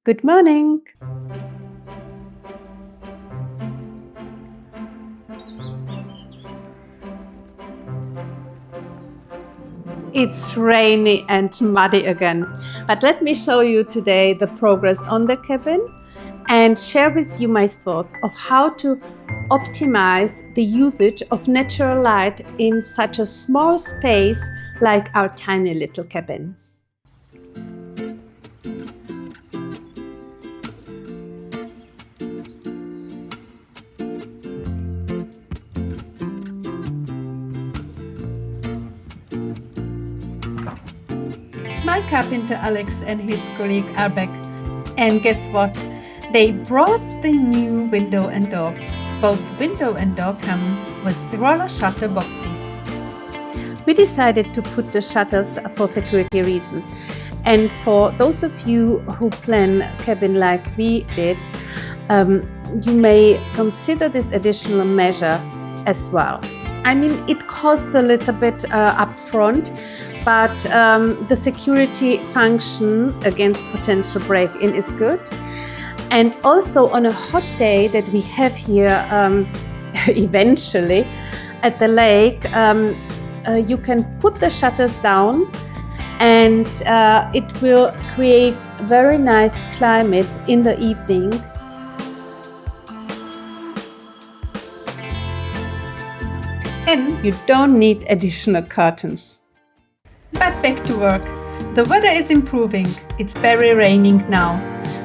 Good morning. It's rainy and muddy again, but let me show you today the progress on the cabin and share with you my thoughts of how to optimize the usage of natural light in such a small space like our tiny little cabin. My carpenter Alex and his colleague are back, and guess what? They brought the new window and door. Both window and door come with roller shutter boxes. We decided to put the shutters for security reasons. And for those of you who plan a cabin like we did, you may consider this additional measure as well. I mean, it costs a little bit upfront, but the security function against potential break-in is good. And also on a hot day that we have here eventually at the lake, you can put the shutters down and it will create very nice climate in the evening. And you don't need additional curtains. But back to work. The weather is improving. It's very raining now.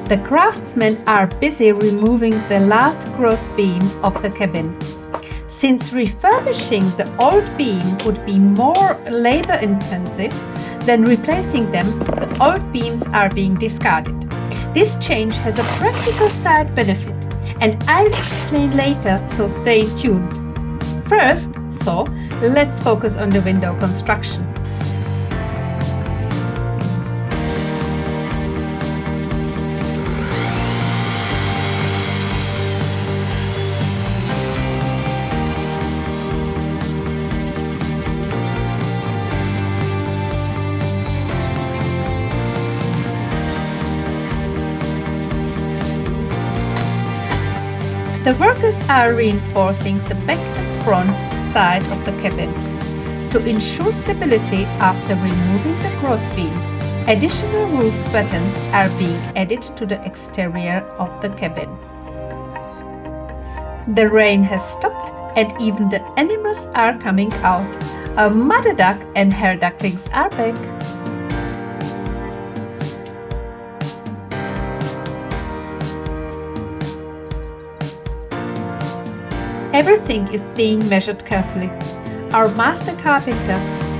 The craftsmen are busy removing the last cross beam of the cabin. Since refurbishing the old beam would be more labor intensive than replacing them, the old beams are being discarded. This change has a practical side benefit, and I'll explain later, so stay tuned. First, let's focus on the window construction. The workers are reinforcing the back and front side of the cabin. To ensure stability after removing the cross beams, additional roof buttons are being added to the exterior of the cabin. The rain has stopped and even the animals are coming out. A mother duck and her ducklings are back. Everything is being measured carefully. Our master carpenter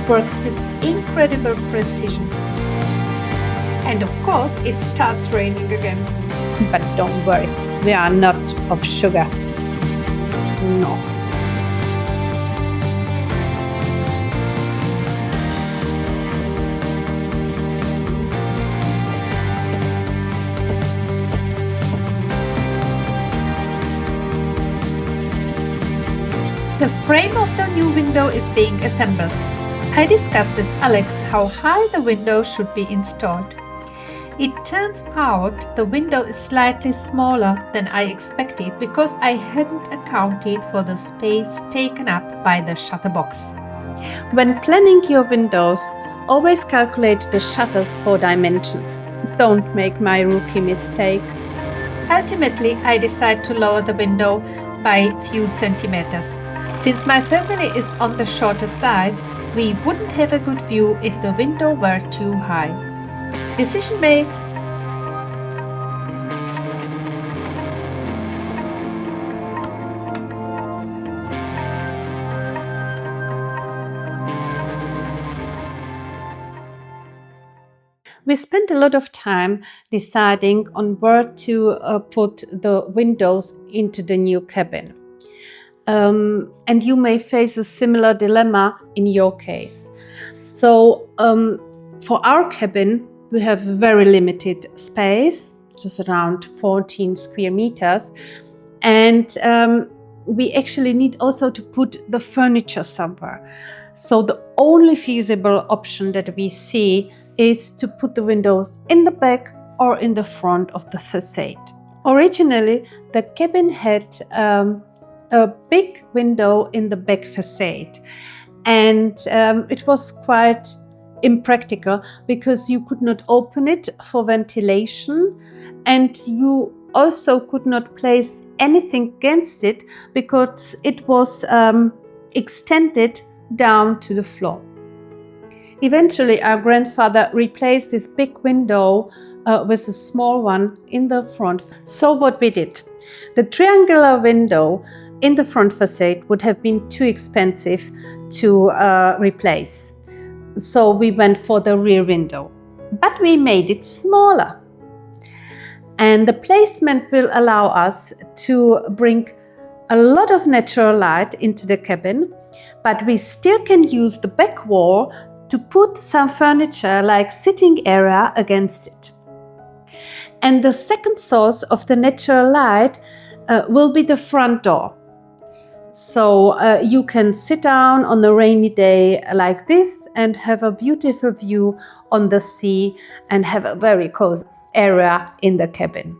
works with incredible precision. And of course, it starts raining again. But don't worry, we are not of sugar. No. The frame of the new window is being assembled. I discussed with Alex how high the window should be installed. It turns out the window is slightly smaller than I expected because I hadn't accounted for the space taken up by the shutter box. When planning your windows, always calculate the shutters for dimensions. Don't make my rookie mistake. Ultimately, I decided to lower the window by a few centimeters. Since my family is on the shorter side, we wouldn't have a good view if the window were too high. Decision made. We spent a lot of time deciding on where to put the windows into the new cabin. And you may face a similar dilemma in your case. So for our cabin, we have very limited space, just around 14 square meters. And we actually need also to put the furniture somewhere. So the only feasible option that we see is to put the windows in the back or in the front of the facade. Originally, the cabin had a big window in the back facade, and it was quite impractical because you could not open it for ventilation, and you also could not place anything against it because it was extended down to the floor. Eventually, our grandfather replaced this big window with a small one in the front. So what we did, the triangular window in the front facade would have been too expensive to replace. So we went for the rear window, but we made it smaller. And the placement will allow us to bring a lot of natural light into the cabin, but we still can use the back wall to put some furniture like sitting area against it. And the second source of the natural light will be the front door. So you can sit down on a rainy day like this and have a beautiful view on the sea and have a very cozy area in the cabin.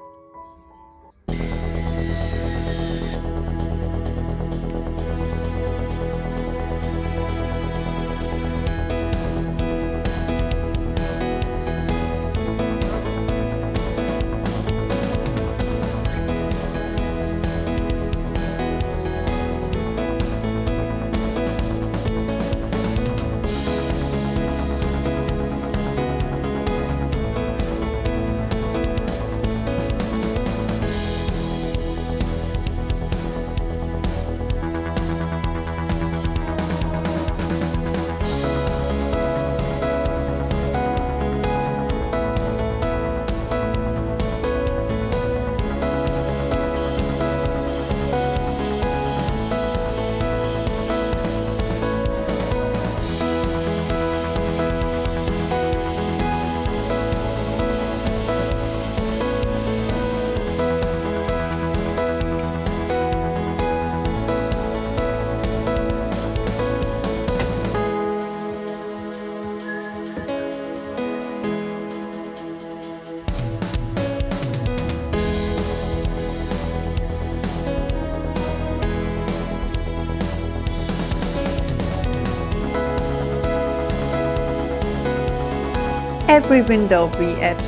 Every window we add,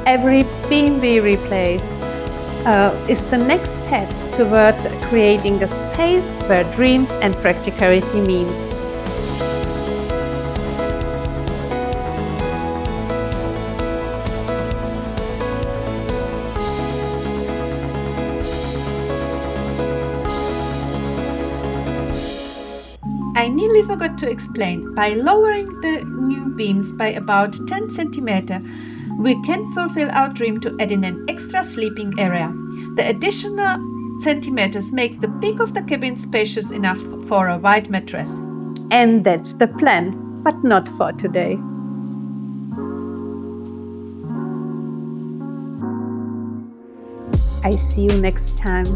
every beam we replace is the next step toward creating a space where dreams and practicality means. I nearly forgot to explain, by lowering the new beams by about 10 cm, we can fulfill our dream to add in an extra sleeping area. The additional centimeters makes the peak of the cabin spacious enough for a wide mattress. And that's the plan, but not for today. I see you next time.